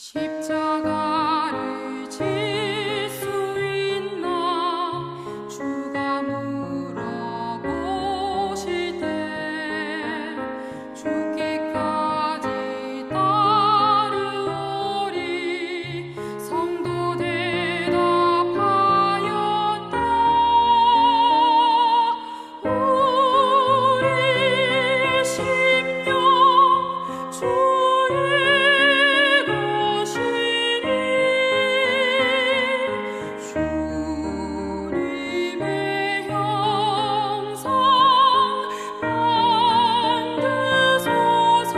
십자가를 질 수 있나 주가 물어보시되 죽기까지 따르오리 성도 대답하였다. 우리의 심령 주의 주님의 형상 만드소서.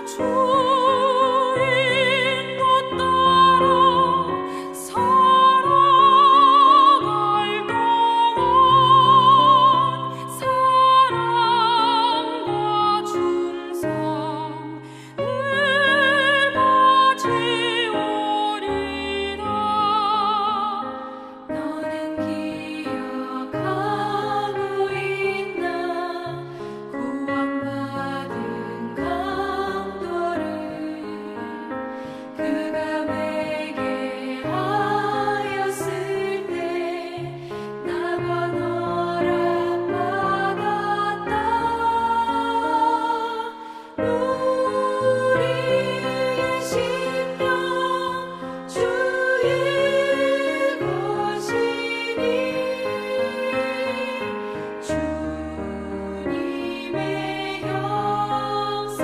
주 인도 따라 살아갈 동안 사랑과 충성 늘 바치오리다. 너는 기억하고 있나 구원받은 강도를 그가 내게 하였을 때 나가 너락받았다. 우리의 심령 주의 것이니 주님의 형상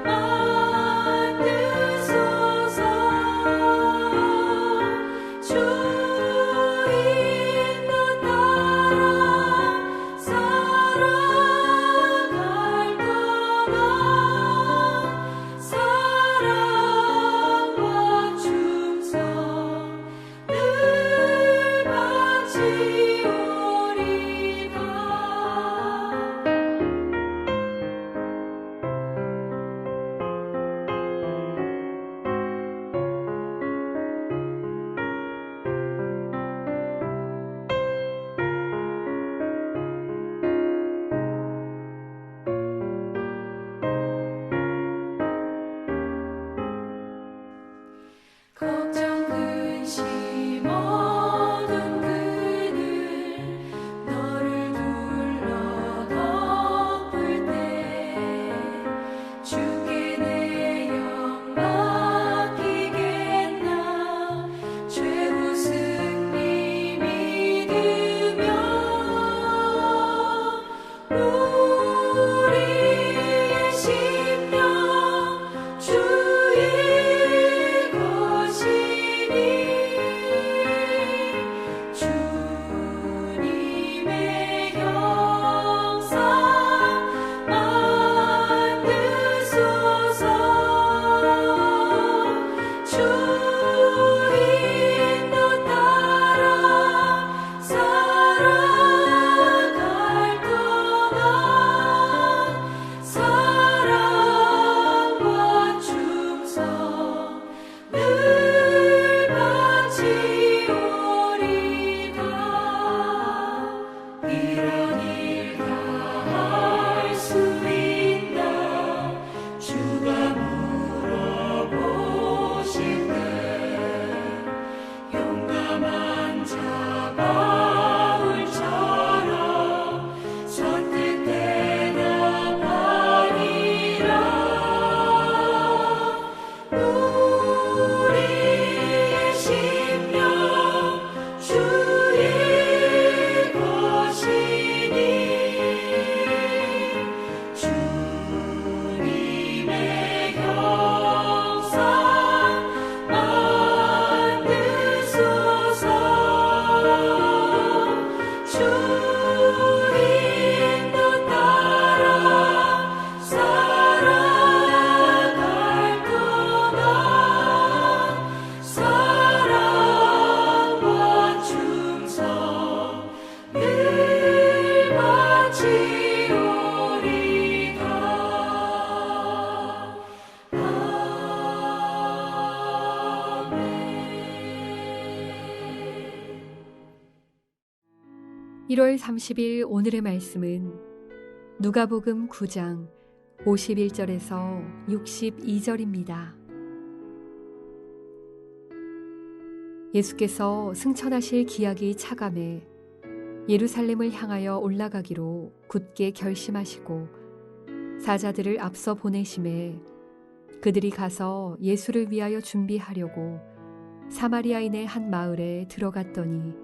만드소서. 주 인도 따라 살아갈 동안 사랑과 충성 늘 바치오리다. 걱정 근심 어두운 그늘 너를 둘러 덮을 때 주께 내 영 맡기겠나 최후 승리 믿으며 우리의 심령 주의 것이니 주님의 형상 만드소서. 주 인도 따라 살아갈 동안 사랑과 충성 늘 바치오리다. 이런 일 다 할 수 있나 주가 물어보실 때 용감한 자 바울처럼 선뜻 대답하리라. 우리의 심령 주의 것이니 주님의 형상 만드소서. 주 인도 따라 살아갈 동안 사랑과 충성 늘 바치오리다. 아멘. 1월 30일 오늘의 말씀은 누가복음 9장 51절에서 62절입니다. 예수께서 승천하실 기약이 차감해 예루살렘을 향하여 올라가기로 굳게 결심하시고 사자들을 앞서 보내심에 그들이 가서 예수를 위하여 준비하려고 사마리아인의 한 마을에 들어갔더니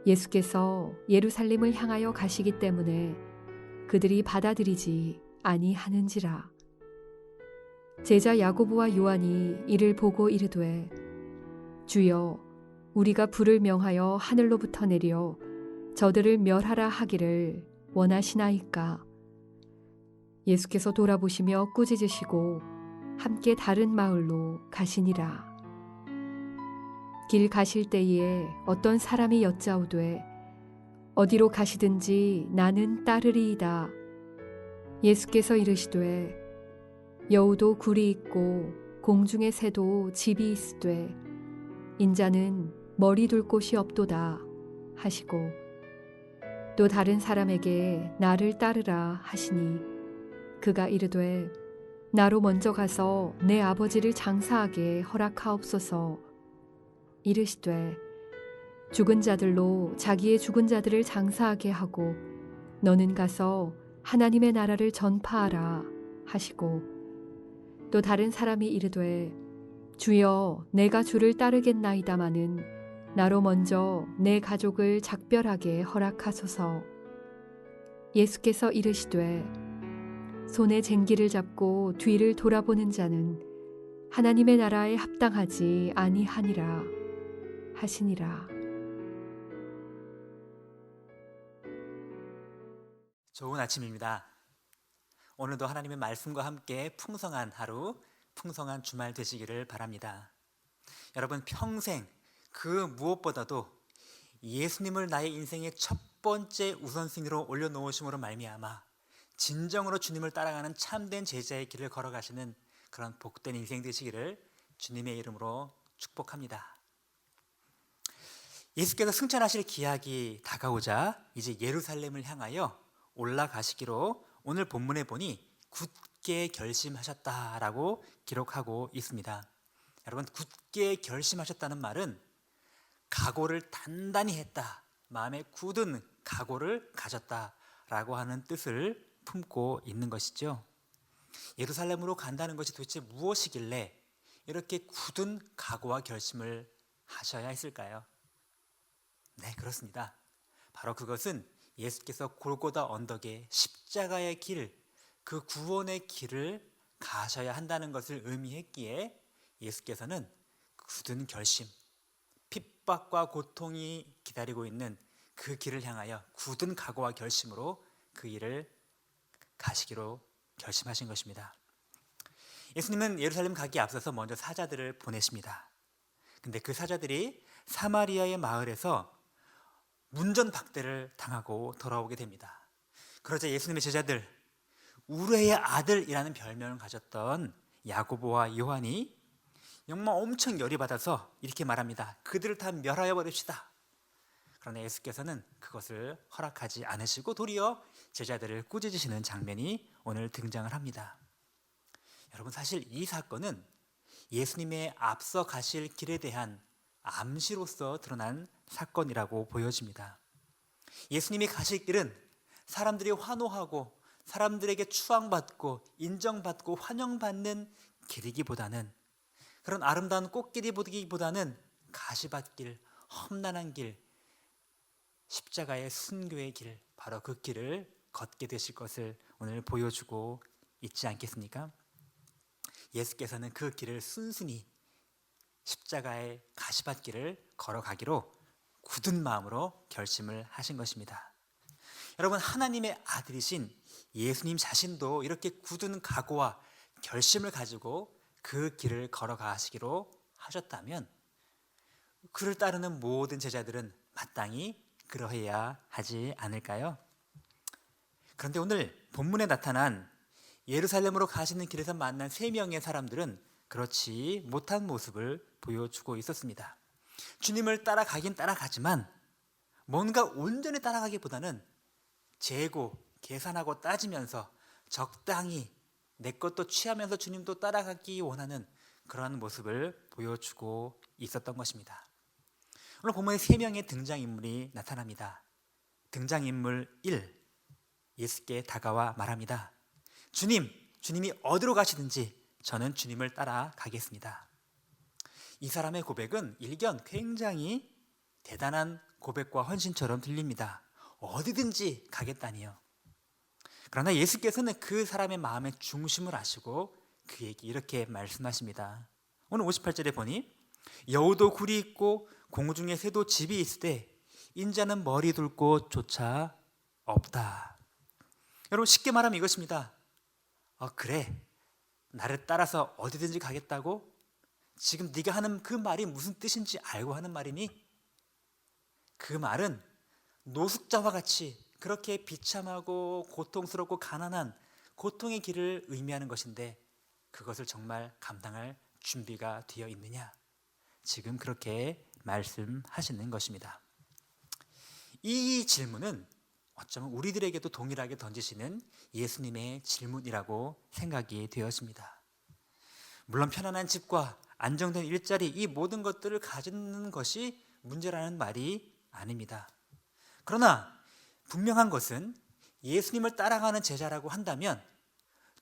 예수께서 예루살렘을 향하여 가시기 때문에 그들이 받아들이지 아니하는지라. 제자 야고보와 요한이 이를 보고 이르되 주여, 우리가 불을 명하여 하늘로부터 내려 저들을 멸하라 하기를 원하시나이까. 예수께서 돌아보시며 꾸짖으시고 함께 다른 마을로 가시니라. 길 가실 때에 어떤 사람이 여짜오되 어디로 가시든지 나는 따르리이다. 예수께서 이르시되 여우도 굴이 있고 공중의 새도 집이 있으되 인자는 머리 둘 곳이 없도다 하시고 또 다른 사람에게 나를 따르라 하시니 그가 이르되 나로 먼저 가서 내 아버지를 장사하게 허락하옵소서. 이르시되 죽은 자들로 자기의 죽은 자들을 장사하게 하고 너는 가서 하나님의 나라를 전파하라 하시고 또 다른 사람이 이르되 주여, 내가 주를 따르겠나이다마는 나로 먼저 내 가족을 작별하게 허락하소서. 예수께서 이르시되 손에 쟁기를 잡고 뒤를 돌아보는 자는 하나님의 나라에 합당하지 아니하니라 하시니라. 좋은 아침입니다. 오늘도 하나님의 말씀과 함께 풍성한 하루, 풍성한 주말 되시기를 바랍니다. 여러분, 평생 그 무엇보다도 예수님을 나의 인생의 첫 번째 우선순위로 올려놓으심으로 말미암아 진정으로 주님을 따라가는 참된 제자의 길을 걸어가시는 그런 복된 인생 되시기를 주님의 이름으로 축복합니다. 예수께서 승천하실 기약이 다가오자 이제 예루살렘을 향하여 올라가시기로 오늘 본문에 보니 굳게 결심하셨다라고 기록하고 있습니다. 여러분, 굳게 결심하셨다는 말은 각오를 단단히 했다, 마음에 굳은 각오를 가졌다라고 하는 뜻을 품고 있는 것이죠. 예루살렘으로 간다는 것이 도대체 무엇이길래 이렇게 굳은 각오와 결심을 하셔야 했을까요? 네, 그렇습니다. 바로 그것은 예수께서 골고다 언덕의 십자가의 길, 그 구원의 길을 가셔야 한다는 것을 의미했기에 예수께서는 굳은 결심, 핍박과 고통이 기다리고 있는 그 길을 향하여 굳은 각오와 결심으로 그 일을 가시기로 결심하신 것입니다. 예수님은 예루살렘 가기에 앞서서 먼저 사자들을 보내십니다. 근데 그 사자들이 사마리아의 마을에서 문전박대를 당하고 돌아오게 됩니다. 그러자 예수님의 제자들, 우레의 아들이라는 별명을 가졌던 야고보와 요한이 정말 엄청 열이 받아서 이렇게 말합니다. 그들을 다 멸하여 버립시다. 그러나 예수께서는 그것을 허락하지 않으시고 도리어 제자들을 꾸짖으시는 장면이 오늘 등장을 합니다. 여러분, 사실 이 사건은 예수님의 앞서 가실 길에 대한 암시로서 드러난 사건이라고 보여집니다. 예수님이 가실 길은 사람들이 환호하고 사람들에게 추앙받고 인정받고 환영받는 길이기보다는, 그런 아름다운 꽃길이 보기보다는 가시밭길, 험난한 길, 십자가의 순교의 길, 바로 그 길을 걷게 되실 것을 오늘 보여주고 있지 않겠습니까? 예수께서는 그 길을 순순히 십자가의 가시밭길을 걸어가기로 굳은 마음으로 결심을 하신 것입니다. 여러분, 하나님의 아들이신 예수님 자신도 이렇게 굳은 각오와 결심을 가지고 그 길을 걸어가시기로 하셨다면 그를 따르는 모든 제자들은 마땅히 그러해야 하지 않을까요? 그런데 오늘 본문에 나타난 예루살렘으로 가시는 길에서 만난 3명의 사람들은 그렇지 못한 모습을 보여주고 있었습니다. 주님을 따라가긴 따라가지만 뭔가 온전히 따라가기보다는 재고, 계산하고 따지면서 적당히 내 것도 취하면서 주님도 따라가기 원하는 그런 모습을 보여주고 있었던 것입니다. 오늘 본문에 3명의 등장인물이 나타납니다. 등장인물 1, 예수께 다가와 말합니다. 주님이 어디로 가시든지 저는 주님을 따라가겠습니다. 이 사람의 고백은 일견 굉장히 대단한 고백과 헌신처럼 들립니다. 어디든지 가겠다니요. 그러나 예수께서는 그 사람의 마음의 중심을 아시고 그에게 이렇게 말씀하십니다. 오늘 58절에 보니 여우도 굴이 있고 공중에 새도 집이 있으되 인자는 머리 둘 곳조차 없다. 여러분, 쉽게 말하면 이것입니다. 그래, 나를 따라서 어디든지 가겠다고? 지금 네가 하는 그 말이 무슨 뜻인지 알고 하는 말이니? 그 말은 노숙자와 같이 그렇게 비참하고 고통스럽고 가난한 고통의 길을 의미하는 것인데 그것을 정말 감당할 준비가 되어 있느냐? 지금 그렇게 말씀하시는 것입니다. 이 질문은 어쩌면 우리들에게도 동일하게 던지시는 예수님의 질문이라고 생각이 되었습니다. 물론 편안한 집과 안정된 일자리, 이 모든 것들을 가지는 것이 문제라는 말이 아닙니다. 그러나 분명한 것은 예수님을 따라가는 제자라고 한다면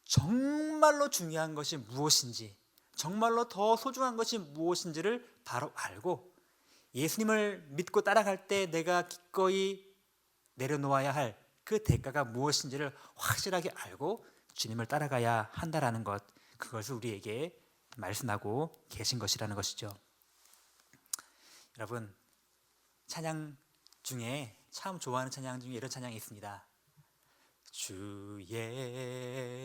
정말로 중요한 것이 무엇인지, 정말로 더 소중한 것이 무엇인지를 바로 알고 예수님을 믿고 따라갈 때 내가 기꺼이 내려놓아야 할 그 대가가 무엇인지를 확실하게 알고 주님을 따라가야 한다라는 것, 그것을 우리에게 말씀하고 계신 것이라는 것이죠. 여러분, 찬양 중에 참 좋아하는 찬양 중에 이런 찬양이 있습니다. 주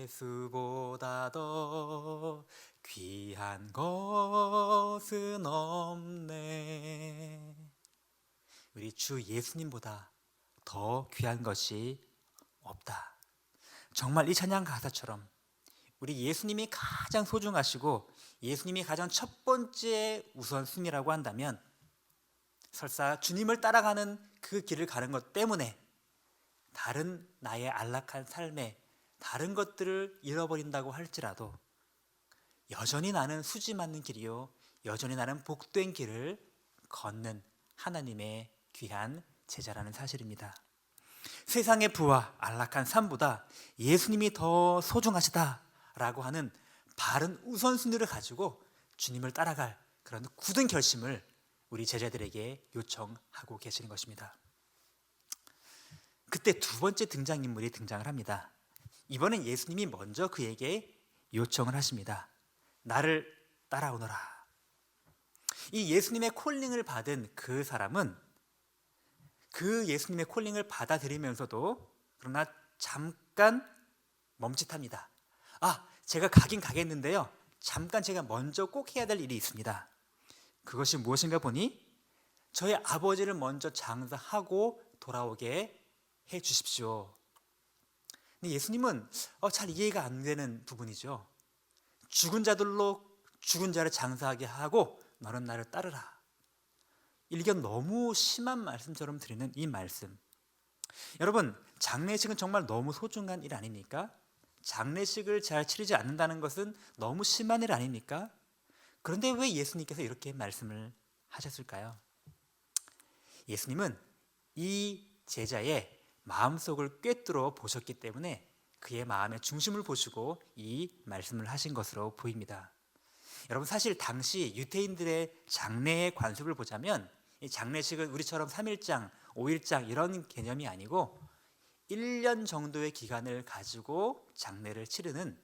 예수보다 더 귀한 것은 없네. 우리 주 예수님보다 더 귀한 것이 없다. 정말 이 찬양 가사처럼 우리 예수님이 가장 소중하시고 예수님이 가장 첫 번째 우선순위라고 한다면 설사 주님을 따라가는 그 길을 가는 것 때문에 다른 나의 안락한 삶에 다른 것들을 잃어버린다고 할지라도 여전히 나는 수지 맞는 길이요, 여전히 나는 복된 길을 걷는 하나님의 귀한 제자라는 사실입니다. 세상의 부와 안락한 삶보다 예수님이 더 소중하시다라고 하는 바른 우선순위를 가지고 주님을 따라갈 그런 굳은 결심을 우리 제자들에게 요청하고 계시는 것입니다. 그때 두 번째 등장인물이 등장을 합니다. 이번엔 예수님이 먼저 그에게 요청을 하십니다. 나를 따라오너라. 이 예수님의 콜링을 받은 그 사람은 그 예수님의 콜링을 받아들이면서도 그러나 잠깐 멈칫합니다. 제가 가긴 가겠는데요, 잠깐 제가 먼저 꼭 해야 될 일이 있습니다. 그것이 무엇인가 보니 저희 아버지를 먼저 장사하고 돌아오게 해 주십시오. 근데 예수님은 잘 이해가 안 되는 부분이죠. 죽은 자들로 죽은 자를 장사하게 하고 너는 나를 따르라. 일견 너무 심한 말씀처럼 드리는 이 말씀. 여러분, 장례식은 정말 너무 소중한 일 아닙니까? 장례식을 잘 치르지 않는다는 것은 너무 심한 일 아닙니까? 그런데 왜 예수님께서 이렇게 말씀을 하셨을까요? 예수님은 이 제자의 마음속을 꿰뚫어 보셨기 때문에 그의 마음의 중심을 보시고 이 말씀을 하신 것으로 보입니다. 여러분, 사실 당시 유대인들의 장례의 관습을 보자면 이 장례식은 우리처럼 3일장, 5일장 이런 개념이 아니고 1년 정도의 기간을 가지고 장례를 치르는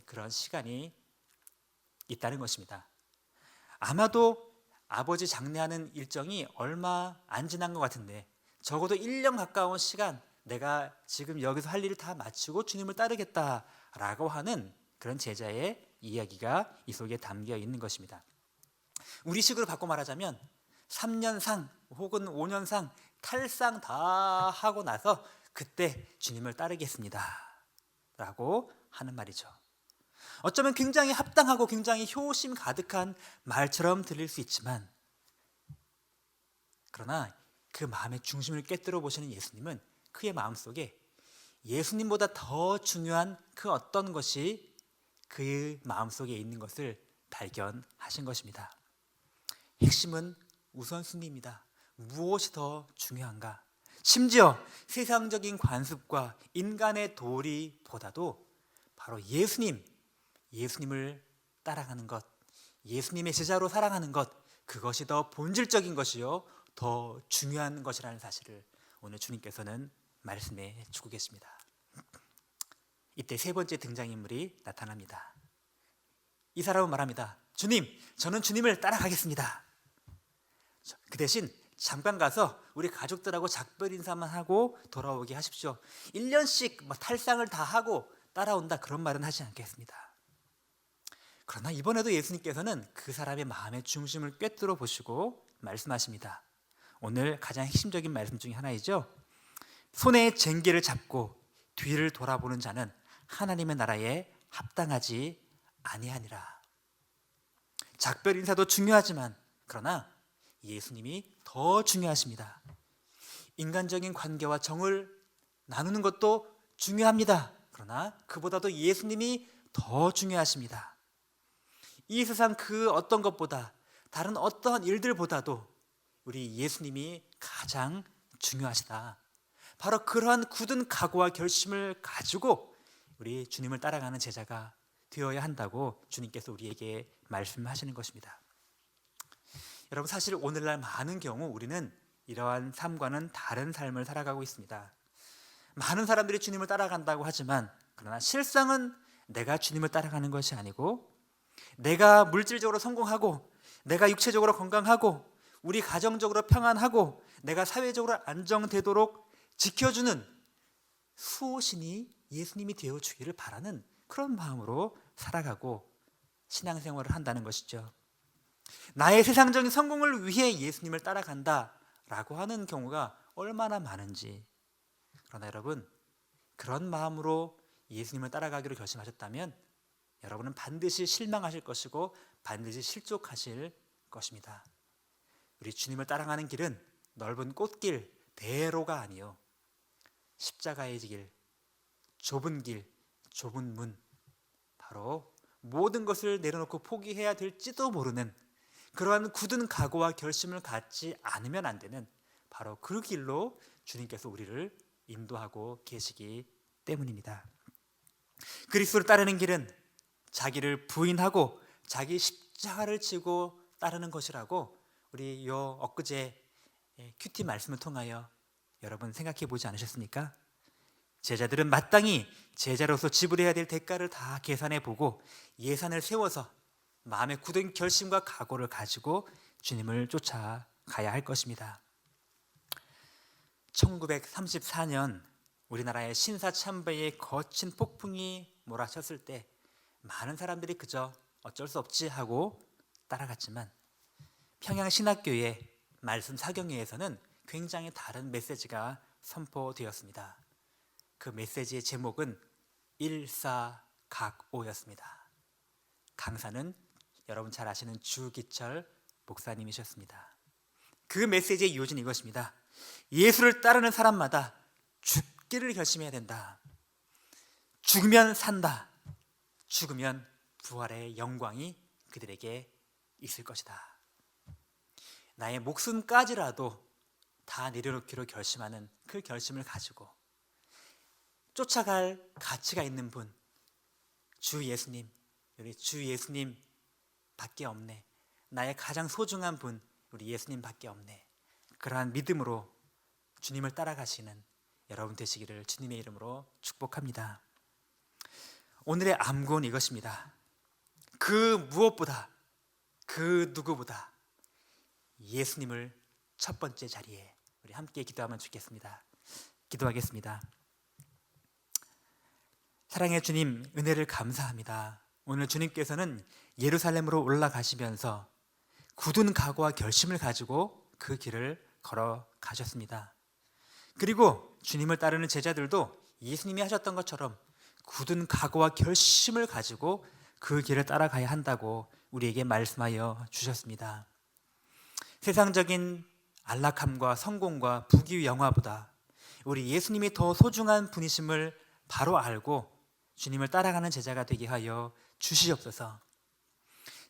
그런 시간이 있다는 것입니다. 아마도 아버지 장례하는 일정이 얼마 안 지난 것 같은데 적어도 1년 가까운 시간 내가 지금 여기서 할 일을 다 마치고 주님을 따르겠다라고 하는 그런 제자의 이야기가 이 속에 담겨 있는 것입니다. 우리식으로 바꿔 말하자면 3년상 혹은 5년상 탈상 다 하고 나서 그때 주님을 따르겠습니다 라고 하는 말이죠. 어쩌면 굉장히 합당하고 굉장히 효심 가득한 말처럼 들릴 수 있지만, 그러나 그 마음의 중심을 꿰뚫어 보시는 예수님은 그의 마음속에 예수님보다 더 중요한 그 어떤 것이 그의 마음속에 있는 것을 발견하신 것입니다. 핵심은 우선순위입니다. 무엇이 더 중요한가? 심지어 세상적인 관습과 인간의 도리보다도 바로 예수님을 따라가는 것, 예수님의 제자로 살아가는 것, 그것이 더 본질적인 것이요, 더 중요한 것이라는 사실을 오늘 주님께서는 말씀해 주고 계십니다. 이때 세 번째 등장인물이 나타납니다. 이 사람은 말합니다. 주님, 저는 주님을 따라가겠습니다. 그 대신 잠깐 가서 우리 가족들하고 작별 인사만 하고 돌아오게 하십시오. 1년씩 탈상을 다 하고 따라온다, 그런 말은 하지 않겠습니다. 그러나 이번에도 예수님께서는 그 사람의 마음의 중심을 꿰뚫어 보시고 말씀하십니다. 오늘 가장 핵심적인 말씀 중에 하나이죠. 손에 쟁기를 잡고 뒤를 돌아보는 자는 하나님의 나라에 합당하지 아니하니라. 작별 인사도 중요하지만 그러나 예수님이 더 중요하십니다. 인간적인 관계와 정을 나누는 것도 중요합니다. 그러나 그보다도 예수님이 더 중요하십니다. 이 세상 그 어떤 것보다, 다른 어떠한 일들보다도 우리 예수님이 가장 중요하시다. 바로 그러한 굳은 각오와 결심을 가지고 우리 주님을 따라가는 제자가 되어야 한다고 주님께서 우리에게 말씀하시는 것입니다. 여러분, 사실 오늘날 많은 경우 우리는 이러한 삶과는 다른 삶을 살아가고 있습니다. 많은 사람들이 주님을 따라간다고 하지만 그러나 실상은 내가 주님을 따라가는 것이 아니고, 내가 물질적으로 성공하고, 내가 육체적으로 건강하고, 우리 가정적으로 평안하고, 내가 사회적으로 안정되도록 지켜주는 수호신이 예수님이 되어주기를 바라는 그런 마음으로 살아가고 신앙생활을 한다는 것이죠. 나의 세상적인 성공을 위해 예수님을 따라간다라고 하는 경우가 얼마나 많은지. 그러나 여러분, 그런 마음으로 예수님을 따라가기로 결심하셨다면 여러분은 반드시 실망하실 것이고 반드시 실족하실 것입니다. 우리 주님을 따라가는 길은 넓은 꽃길, 대로가 아니요, 십자가의 길, 좁은 길, 좁은 문, 바로 모든 것을 내려놓고 포기해야 될지도 모르는 그러한 굳은 각오와 결심을 갖지 않으면 안 되는 바로 그 길로 주님께서 우리를 인도하고 계시기 때문입니다. 그리스도를 따르는 길은 자기를 부인하고 자기 십자가를 지고 따르는 것이라고 우리 엊그제 큐티 말씀을 통하여 여러분 생각해 보지 않으셨습니까? 제자들은 마땅히 제자로서 지불해야 될 대가를 다 계산해 보고 예산을 세워서 마음의 굳은 결심과 각오를 가지고 주님을 쫓아가야 할 것입니다. 1934년 우리나라의 신사참배의 거친 폭풍이 몰아쳤을 때 많은 사람들이 그저 어쩔 수 없지 하고 따라갔지만 평양신학교의 말씀 사경회에서는 굉장히 다른 메시지가 선포되었습니다. 그 메시지의 제목은 일사각오였습니다. 강사는 여러분 잘 아시는 주기철 목사님이셨습니다. 그 메시지의 요지는 이것입니다. 예수를 따르는 사람마다 죽기를 결심해야 된다. 죽으면 산다. 죽으면 부활의 영광이 그들에게 있을 것이다. 나의 목숨까지라도 다 내려놓기로 결심하는 그 결심을 가지고 쫓아갈 가치가 있는 분, 주 예수님, 우리 주 예수님 밖에 없네. 나의 가장 소중한 분, 우리 예수님 밖에 없네. 그러한 믿음으로 주님을 따라가시는 여러분 되시기를 주님의 이름으로 축복합니다. 오늘의 암구는 이것입니다. 그 무엇보다, 그 누구보다 예수님을 첫 번째 자리에 우리 함께 기도하면 좋겠습니다. 기도하겠습니다. 사랑의 주님, 은혜를 감사합니다. 오늘 주님께서는 예루살렘으로 올라가시면서 굳은 각오와 결심을 가지고 그 길을 걸어가셨습니다. 그리고 주님을 따르는 제자들도 예수님이 하셨던 것처럼 굳은 각오와 결심을 가지고 그 길을 따라가야 한다고 우리에게 말씀하여 주셨습니다. 세상적인 안락함과 성공과 부귀영화보다 우리 예수님이 더 소중한 분이심을 바로 알고 주님을 따라가는 제자가 되게 하여 주시옵소서.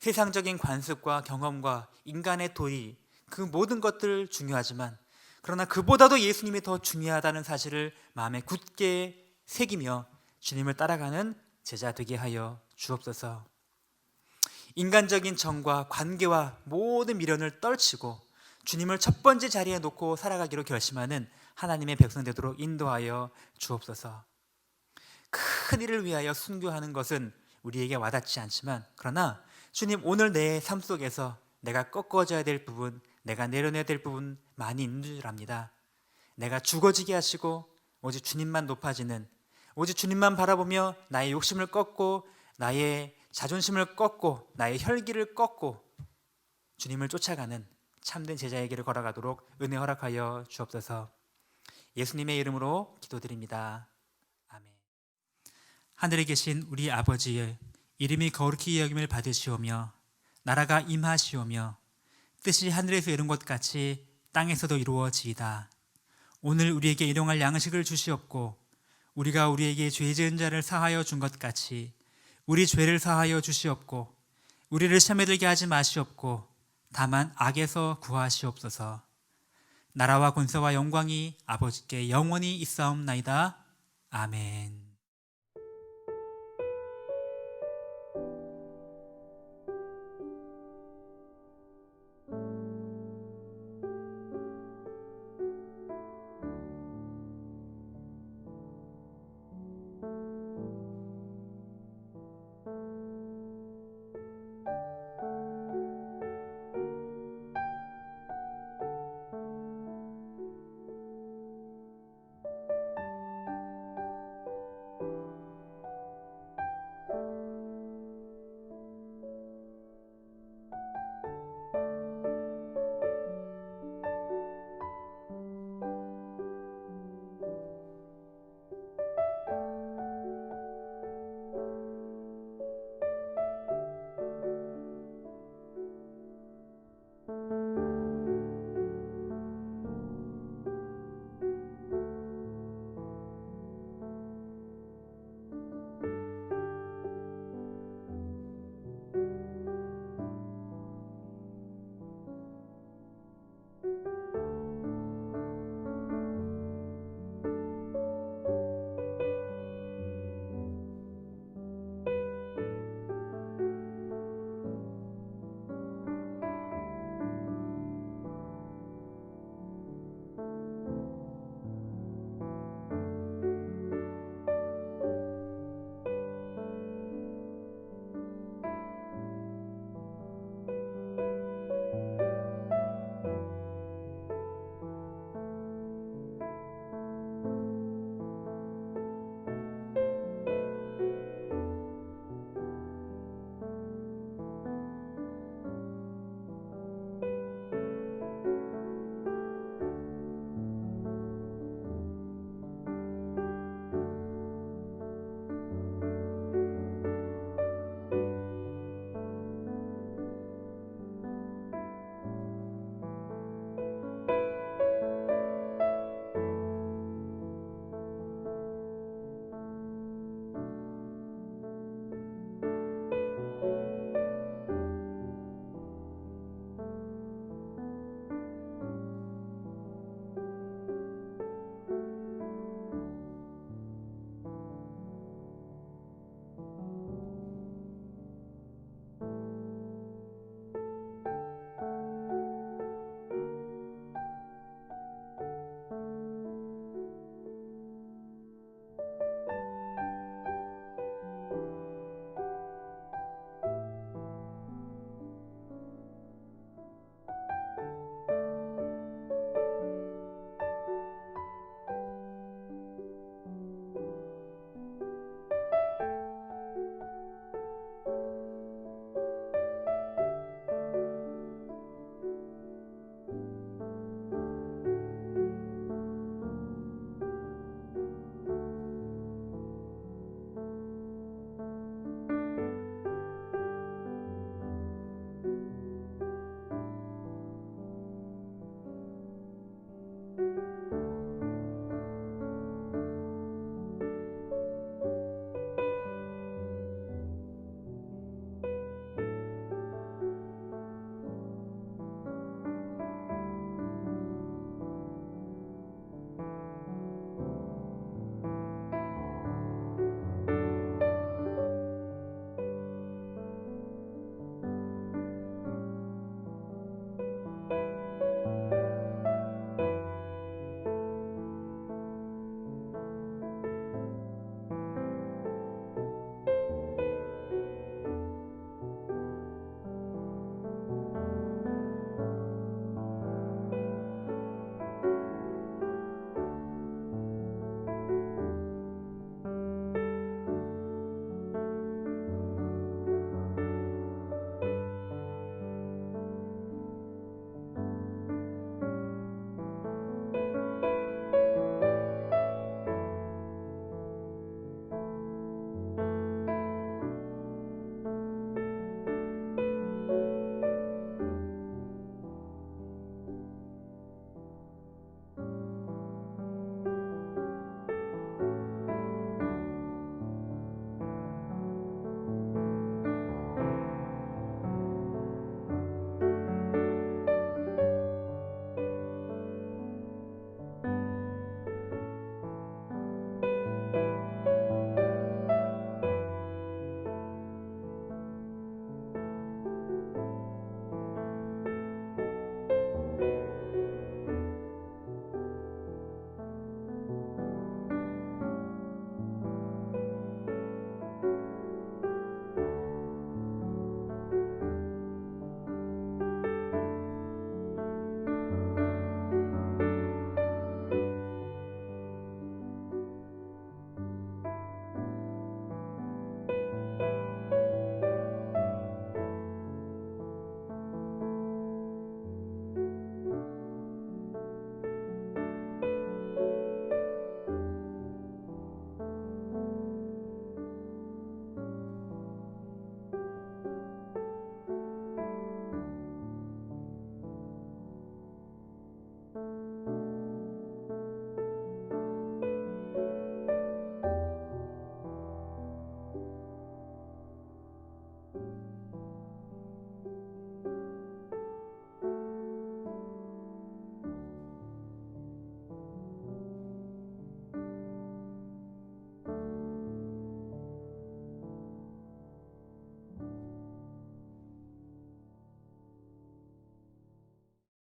세상적인 관습과 경험과 인간의 도리, 그 모든 것들 중요하지만 그러나 그보다도 예수님이 더 중요하다는 사실을 마음에 굳게 새기며 주님을 따라가는 제자 되게 하여 주옵소서. 인간적인 정과 관계와 모든 미련을 떨치고 주님을 첫 번째 자리에 놓고 살아가기로 결심하는 하나님의 백성 되도록 인도하여 주옵소서. 큰 일을 위하여 순교하는 것은 우리에게 와닿지 않지만 그러나 주님, 오늘 내 삶 속에서 내가 꺾어져야 될 부분, 내가 내려내야 될 부분 많이 있는 줄 압니다. 내가 죽어지게 하시고 오직 주님만 높아지는, 오직 주님만 바라보며 나의 욕심을 꺾고 나의 자존심을 꺾고 나의 혈기를 꺾고 주님을 쫓아가는 참된 제자의 길을 걸어가도록 은혜 허락하여 주옵소서. 예수님의 이름으로 기도드립니다. 아멘. 하늘에 계신 우리 아버지의 이름이 거룩히 여김을 받으시오며 나라가 임하시오며 뜻이 하늘에서 이룬 것 같이 땅에서도 이루어지이다. 오늘 우리에게 일용할 양식을 주시옵고 우리가 우리에게 죄 지은 자를 사하여 준 것 같이 우리 죄를 사하여 주시옵고 우리를 시험에 들게 하지 마시옵고 다만 악에서 구하시옵소서. 나라와 권세와 영광이 아버지께 영원히 있사옵나이다. 아멘.